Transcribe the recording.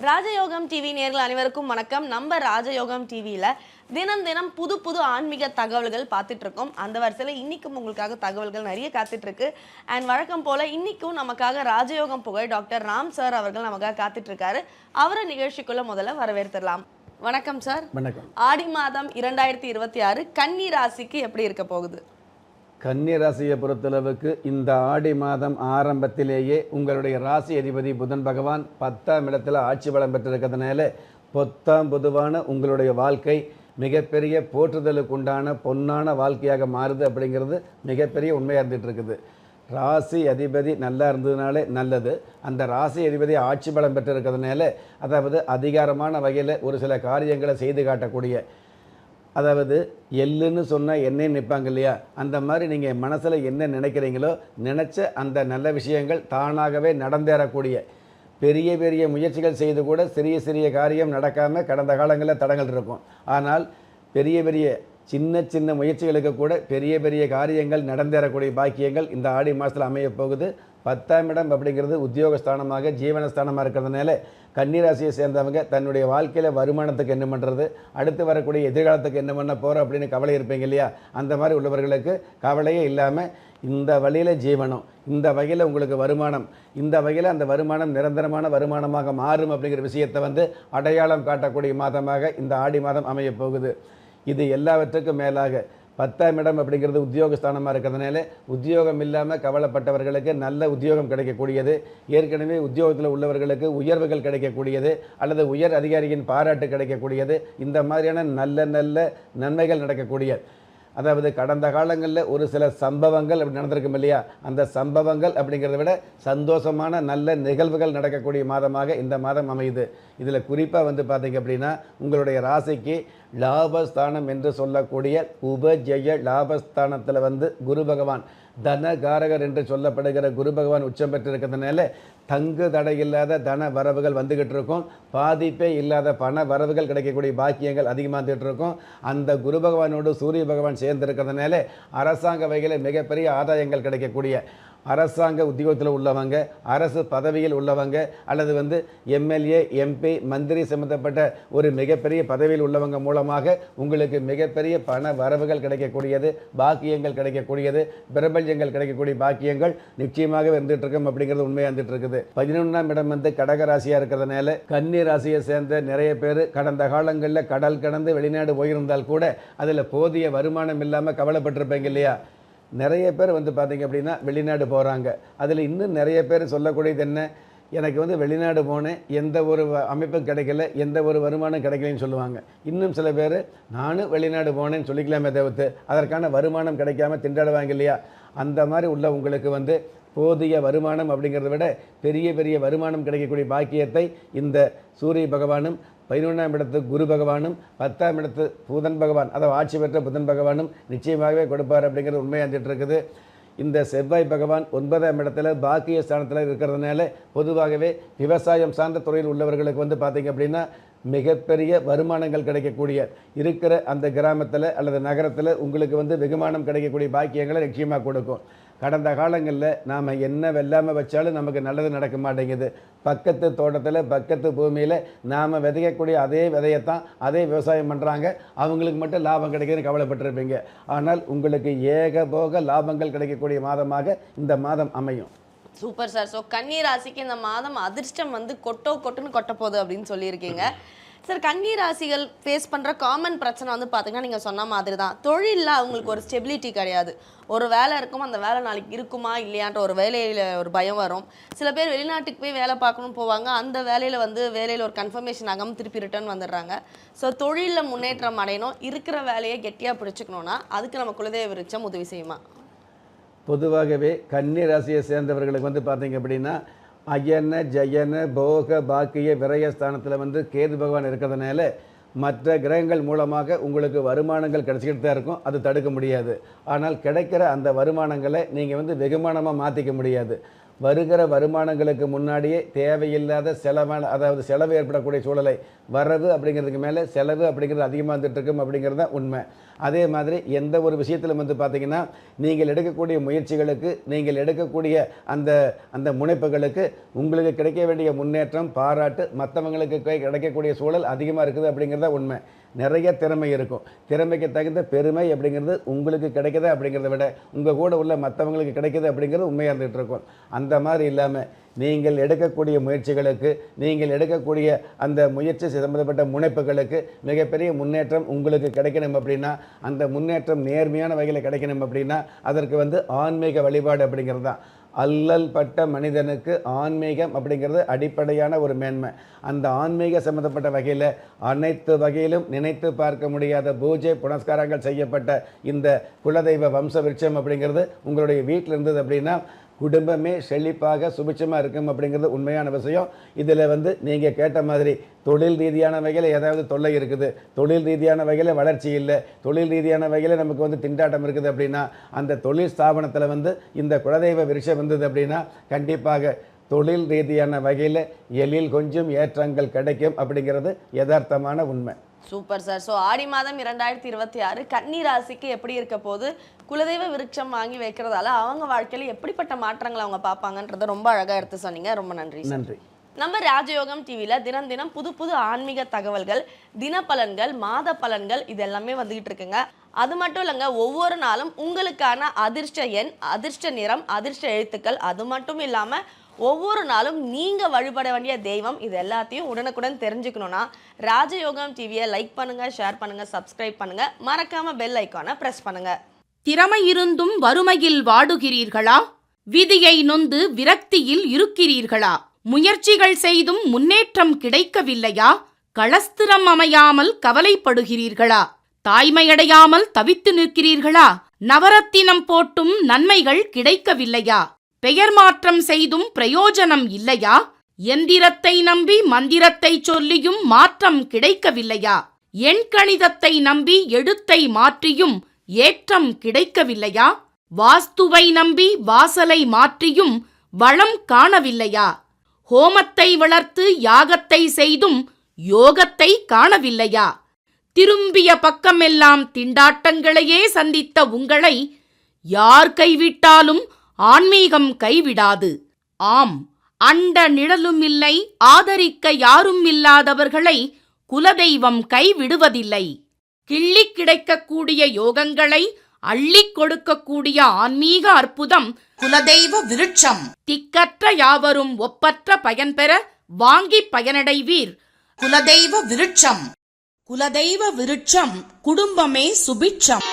ராஜயோகம் டிவி நேயர்கள் அனைவருக்கும் வணக்கம். நம்ம ராஜயோகம் டிவியில தினம் தினம் புது புது ஆன்மீக தகவல்கள் பார்த்துட்டு இருக்கோம். அந்த வரிசையில் இன்னைக்கும் உங்களுக்காக தகவல்கள் நிறைய காத்துட்டு இருக்கு. அண்ட் வழக்கம் போல இன்னைக்கும் நமக்காக ராஜயோகம் புகழ் டாக்டர் ராம் சார் அவர்கள் நமக்காக காத்துட்டு இருக்காரு. அவரை நிகழ்ச்சிக்குள்ள முதல்ல வரவேற்றுலாம். வணக்கம் சார். வணக்கம். ஆடி மாதம் 2026 கன்னி ராசிக்கு எப்படி இருக்க போகுது? கன்னி ராசியை பொறுத்தளவுக்கு இந்த ஆடி மாதம் ஆரம்பத்திலேயே உங்களுடைய ராசி அதிபதி புதன் பகவான் 10ஆம் இடத்துல ஆட்சி பலம் பெற்றிருக்கிறதுனால பொதுவான உங்களுடைய வாழ்க்கை மிகப்பெரிய போற்றுதலுக்கு உண்டான பொன்னான வாழ்க்கையாக மாறுது அப்படிங்கிறது மிகப்பெரிய உண்மையாக இருந்துகிட்டு இருக்குது. ராசி அதிபதி நல்லா இருந்ததுனாலே நல்லது. அந்த ராசி அதிபதி ஆட்சி பலம் பெற்றிருக்கிறதுனால அதாவது அதிகாரமான வகையில் ஒரு சில காரியங்களை செய்து காட்டக்கூடிய, அதாவது எள்ளுன்னு சொன்னால் என்னன்னு நிற்பாங்க இல்லையா, அந்த மாதிரி நீங்கள் மனசில் என்ன நினைக்கிறீங்களோ நினச்ச அந்த நல்ல விஷயங்கள் தானாகவே நடந்தேறக்கூடிய, பெரிய பெரிய முயற்சிகள் செய்து கூட சிறிய சிறிய காரியம் நடக்காமல் கடந்த காலங்களில் தடங்கள் இருக்கும். ஆனால் பெரிய பெரிய சின்ன சின்ன முயற்சிகளுக்கு கூட பெரிய பெரிய காரியங்கள் நடந்தேறக்கூடிய பாக்கியங்கள் இந்த ஆடி மாதத்தில் அமைய போகுது. 10ஆம் இடம் அப்படிங்கிறது உத்தியோகஸ்தானமாக ஜீவனஸ்தானமாக இருக்கிறதுனால கன்னிராசியை சேர்ந்தவங்க தன்னுடைய வாழ்க்கையில் வருமானத்துக்கு என்ன பண்ணுறது, அடுத்து வரக்கூடிய எதிர்காலத்துக்கு என்ன பண்ண போகிறோம் அப்படின்னு கவலை இருப்பீங்க இல்லையா, அந்த மாதிரி உள்ளவர்களுக்கு கவலையே இல்லாமல் இந்த வழியில் ஜீவனம், இந்த வகையில் உங்களுக்கு வருமானம், இந்த வகையில் அந்த வருமானம் நிரந்தரமான வருமானமாக மாறும் அப்படிங்கிற விஷயத்தை அடையாளம் காட்டக்கூடிய மாதமாக இந்த ஆடி மாதம் அமைய போகுது. இது எல்லாவற்றுக்கும் மேலாக 10ஆம் இடம் அப்படிங்கிறது உத்தியோகஸ்தானமாக இருக்கிறதுனால உத்தியோகம் இல்லாமல் கவலைப்பட்டவர்களுக்கு நல்ல உத்தியோகம் கிடைக்கக்கூடியது, ஏற்கனவே உத்தியோகத்தில் உள்ளவர்களுக்கு உயர்வுகள் கிடைக்கக்கூடியது அல்லது உயர் அதிகாரியின் பாராட்டு கிடைக்கக்கூடியது, இந்த மாதிரியான நல்ல நல்ல நன்மைகள் நடக்கக்கூடிய, அதாவது கடந்த காலங்களில் ஒரு சில சம்பவங்கள் அப்படி நடந்திருக்கும் இல்லையா, அந்த சம்பவங்கள் அப்படிங்கிறத விட சந்தோஷமான நல்ல நிகழ்வுகள் நடக்கக்கூடிய மாதமாக இந்த மாதம் அமையுது. இதில் குறிப்பாக பார்த்தீங்க அப்படின்னா உங்களுடைய ராசிக்கு லாபஸ்தானம் என்று சொல்லக்கூடிய உபஜய லாபஸ்தானத்தில் குரு பகவான் தனகாரகர் என்று சொல்லப்படுகிற குரு பகவான் உச்சம் பெற்றிருக்கிறதுனால தங்கு தடையில்லாத தன வரவுகள் வந்துக்கிட்டு இருக்கும், பாதிப்பே இல்லாத பண வரவுகள் கிடைக்கக்கூடிய பாக்கியங்கள் அதிகமாகிட்டு இருக்கும். அந்த குரு பகவானோடு சூரிய பகவான் சேர்ந்திருக்கிறதுனால அரசாங்க வகையில் மிகப்பெரிய ஆதாயங்கள் கிடைக்கக்கூடிய, அரசாங்க உத்தியோகத்தில் உள்ளவங்க, அரசு பதவியில் உள்ளவங்க அல்லது எம்எல்ஏ எம்பி மந்திரி சம்பந்தப்பட்ட ஒரு மிகப்பெரிய பதவியில் உள்ளவங்க மூலமாக உங்களுக்கு மிகப்பெரிய பண வரவுகள் கிடைக்கக்கூடியது, பாக்கியங்கள் கிடைக்கக்கூடியது, பிரபல்யங்கள் கிடைக்கக்கூடிய பாக்கியங்கள் நிச்சயமாக வந்துட்டு இருக்கும் அப்படிங்கிறது உண்மையாக வந்துட்டு இருக்குது. 11ஆம் இடம் கடக ராசியாக இருக்கிறதுனால கன்னி ராசியை சேர்ந்த நிறைய பேர் கடந்த காலங்களில் கடல் கடந்து வெளிநாடு போயிருந்தால் கூட அதில் போதிய வருமானம் இல்லாமல் கவலைப்பட்டிருப்பீங்க இல்லையா. நிறைய பேர் பார்த்தீங்க அப்படின்னா வெளிநாடு போகிறாங்க. அதில் இன்னும் நிறைய பேர் சொல்லக்கூடியது என்ன, எனக்கு வெளிநாடு போனேன், எந்த ஒரு அமைப்பும் கிடைக்கல, எந்த ஒரு வருமானம் கிடைக்கலன்னு சொல்லுவாங்க. இன்னும் சில பேர் நானும் வெளிநாடு போனேன்னு சொல்லிக்கலாமே தவிர்த்து அதற்கான வருமானம் கிடைக்காம திண்டாடுவாங்க இல்லையா. அந்த மாதிரி உள்ள உங்களுக்கு போதிய வருமானம் அப்படிங்கிறத விட பெரிய பெரிய வருமானம் கிடைக்கக்கூடிய பாக்கியத்தை இந்த சூரிய பகவானும் 11ஆம் இடத்து குரு பகவானும் 10ஆம் இடத்து புதன் பகவான், அதாவது ஆட்சி பெற்ற புதன் பகவானும் நிச்சயமாகவே கொடுப்பார் அப்படிங்கிறது உண்மையாக இருந்துகிட்டு இருக்குது. இந்த செவ்வாய் பகவான் 9ஆம் இடத்துல பாக்கிய ஸ்தானத்தில் இருக்கிறதுனால பொதுவாகவே விவசாயம் சார்ந்த துறையில் உள்ளவர்களுக்கு பார்த்திங்க அப்படின்னா மிகப்பெரிய வருமானங்கள் கிடைக்கக்கூடிய, இருக்கிற அந்த கிராமத்தில் அல்லது நகரத்தில் உங்களுக்கு வெகுமானம் கிடைக்கக்கூடிய பாக்கியங்களை நிச்சயமாக கொடுக்கும். கடந்த காலங்களில் நாம் என்ன வெள்ளாமல் வச்சாலும் நமக்கு நல்லது நடக்க மாட்டேங்குது. பக்கத்து தோட்டத்தில் பக்கத்து பூமியில் நாம் விதைக்கக்கூடிய அதே விதையத்தான் அதே விவசாயம் பண்ணுறாங்க, அவங்களுக்கு மட்டும் லாபம் கிடைக்குதுன்னு கவலைப்பட்டிருப்பீங்க. ஆனால் உங்களுக்கு ஏகபோக லாபங்கள் கிடைக்கக்கூடிய மாதமாக இந்த மாதம் அமையும். Super sir. ஸோ கன்னி ராசிக்கு இந்த மாதம் அதிர்ஷ்டம் கொட்டுன்னு கொட்ட போகுது அப்படின்னு சொல்லியிருக்கீங்க சார். கன்னி ராசிகள் ஃபேஸ் பண்ணுற காமன் பிரச்சனை பார்த்தீங்கன்னா நீங்கள் சொன்ன மாதிரி தான், தொழிலில் அவங்களுக்கு ஒரு ஸ்டெபிலிட்டி கிடையாது. ஒரு வேலை இருக்கும், அந்த வேலை நாளைக்கு இருக்குமா இல்லையான்ற ஒரு வேலையில் ஒரு பயம் வரும். சில பேர் வெளிநாட்டுக்கு போய் வேலை பார்க்கணும் போவாங்க, அந்த வேலையில் ஒரு கன்ஃபர்மேஷன் ஆகாமல் திருப்பி ரிட்டர்ன் வந்துடுறாங்க. ஸோ தொழிலில் முன்னேற்றம் அடையணும், இருக்கிற வேலையை கெட்டியாக பிடிச்சிக்கணும்னா அதுக்கு நம்ம குலதெய்வ விருட்சம் உதவி செய்யுமா? பொதுவாகவே கன்னி ராசியை சேர்ந்தவர்களுக்கு பார்த்தீங்க அப்படின்னா அயன ஜயன போக பாக்கிய விரயஸ்தானத்தில் கேது பகவான் இருக்கிறதுனால மற்ற கிரகங்கள் மூலமாக உங்களுக்கு வருமானங்கள் கிடைச்சிக்கிட்டு தான் இருக்கும், அது தடுக்க முடியாது. ஆனால் கிடைக்கிற அந்த வருமானங்களை நீங்கள் வெகுமானமாக மாற்றிக்க முடியாது. வருகிற வருமானங்களுக்கு முன்னாடியே தேவையில்லாத அதாவது செலவு ஏற்படக்கூடிய சூழலை, வரவு அப்படிங்கிறதுக்கு மேலே செலவு அப்படிங்கிறது அதிகமாக வந்துட்டு இருக்கும் அப்படிங்கிறது தான் உண்மை. அதே மாதிரி எந்த ஒரு விஷயத்திலும் வந்து பார்த்திங்கன்னா, நீங்கள் எடுக்கக்கூடிய முயற்சிகளுக்கு, நீங்கள் எடுக்கக்கூடிய அந்த அந்த முனைப்புகளுக்கு உங்களுக்கு கிடைக்க வேண்டிய முன்னேற்றம், பாராட்டு மற்றவங்களுக்கு கிடைக்கக்கூடிய சூழல் அதிகமாக இருக்குது அப்படிங்கிறத உண்மை. நிறைய திறமை இருக்கும். திறமைக்கு தகுந்த பெருமை அப்படிங்கிறது உங்களுக்கு கிடைக்குது அப்படிங்கிறத விட உங்கள் கூட உள்ள மற்றவங்களுக்கு கிடைக்குது அப்படிங்கிறது உண்மையாக இருந்துகிட்டு இருக்கும். அந்த மாதிரி இல்லாமல் நீங்கள் எடுக்கக்கூடிய முயற்சிகளுக்கு, நீங்கள் எடுக்கக்கூடிய அந்த முயற்சி சம்பந்தப்பட்ட முனைப்புகளுக்கு மிகப்பெரிய முன்னேற்றம் உங்களுக்கு கிடைக்கணும் அப்படின்னா, அந்த முன்னேற்றம் நேர்மையான வகையில் கிடைக்கணும் அப்படின்னா, அதற்கு ஆன்மீக வழிபாடு அப்படிங்கிறது தான். அல்லல் பட்ட மனிதனுக்கு ஆன்மீகம் அப்படிங்கிறது அடிப்படையான ஒரு மேன்மை. அந்த ஆன்மீக சம்பந்தப்பட்ட வகையில் அனைத்து வகையிலும் நினைத்து பார்க்க முடியாத பூஜை புனஸ்காரங்கள் செய்யப்பட்ட இந்த குலதெய்வ வம்ச விருட்சம் அப்படிங்கிறது உங்களுடைய வீட்டில் இருந்தது அப்படின்னா குடும்பமே செழிப்பாக சுபிட்சமாக இருக்கும் அப்படிங்கிறது உண்மையான விஷயம். இதில் நீங்கள் கேட்ட மாதிரி தொழில் ரீதியான வகையில் ஏதாவது தொல்லை இருக்குது, தொழில் ரீதியான வகையில் வளர்ச்சி இல்லை, தொழில் ரீதியான வகையில் நமக்கு திண்டாட்டம் இருக்குது அப்படின்னா, அந்த தொழில் ஸ்தாபனத்தில் இந்த குலதெய்வ விருட்சம் வந்தது அப்படின்னா கண்டிப்பாக தொழில் ரீதியான வகையில் எழில் கொஞ்சம் ஏற்றங்கள் கிடைக்கும் அப்படிங்கிறது யதார்த்தமான உண்மை. Super sir. ஸோ ஆடி மாதம் 2026 கன்னி ராசிக்கு எப்படி இருக்க போது, குலதெய்வ விருட்சம் வாங்கி வைக்கிறதால அவங்க வாழ்க்கையில் எப்படிப்பட்ட மாற்றங்களை அவங்க பார்ப்பாங்கன்றத ரொம்ப அழகாக எடுத்து சொன்னீங்க. ரொம்ப நன்றி. நன்றி. நம்ம ராஜயோகம் டிவியில் தினம் தினம் புது புது ஆன்மீக தகவல்கள், தினப்பலன்கள், மாத பலன்கள் இது எல்லாமே வந்துகிட்டு இருக்குங்க. அது மட்டும் இல்லைங்க, ஒவ்வொரு நாளும் உங்களுக்கான அதிர்ஷ்ட எண், அதிர்ஷ்ட நிறம், அதிர்ஷ்ட எழுத்துக்கள், அது மட்டும் இல்லாமல் ஒவ்வொரு நாளும் நீங்கள் வழிபட வேண்டிய தெய்வம், இது எல்லாத்தையும் உடனுக்குடன் தெரிஞ்சுக்கணுன்னா ராஜயோகம் டிவியை லைக் பண்ணுங்கள், ஷேர் பண்ணுங்கள், சப்ஸ்கிரைப் பண்ணுங்கள், மறக்காமல் பெல் ஐக்கானை ப்ரெஸ் பண்ணுங்கள். திறமை இருந்தும் வறுமையில் வாடுகிறீர்களா? விதியை நொந்து விரக்தியில் இருக்கிறீர்களா? முயற்சிகள் செய்தும் முன்னேற்றம் கிடைக்கவில்லையா? களஸ்திரம் அமையாமல் கவலைப்படுகிறீர்களா? தாய்மையடையாமல் தவித்து நிற்கிறீர்களா? நவரத்தினம் போட்டும் நன்மைகள் கிடைக்கவில்லையா? பெயர் மாற்றம் செய்தும் பிரயோஜனம் இல்லையா? எந்திரத்தை நம்பி மந்திரத்தை சொல்லியும் மாற்றம் கிடைக்கவில்லையா? எண்கணிதத்தை நம்பி எழுத்தை மாற்றியும் ஏற்றம் கிடைக்கவில்லையா? வாஸ்துவை நம்பி வாசலை மாற்றியும் வளம் காணவில்லையா? ஹோமத்தை வளர்த்து யாகத்தை செய்தும் யோகத்தை காணவில்லையா? திரும்பிய பக்கமெல்லாம் திண்டாட்டங்களையே சந்தித்த உங்களை யார் கைவிட்டாலும் ஆன்மீகம் கைவிடாது. ஆம், அண்ட நிழலுமில்லை, ஆதரிக்க யாரும் இல்லாதவர்களை குலதெய்வம் கைவிடுவதில்லை. கிள்ளிக் கிடைக்கக்கூடிய யோகங்களை அள்ளிக் கொடுக்கக்கூடிய ஆன்மீக அற்புதம் குலதெய்வ விருட்சம். திக்கற்ற யாவரும் ஒப்பற்ற பயன்பெற வாங்கி பயனடைவீர். குலதெய்வ விருட்சம். குலதெய்வ விருட்சம், குடும்பமே சுபிட்சம்.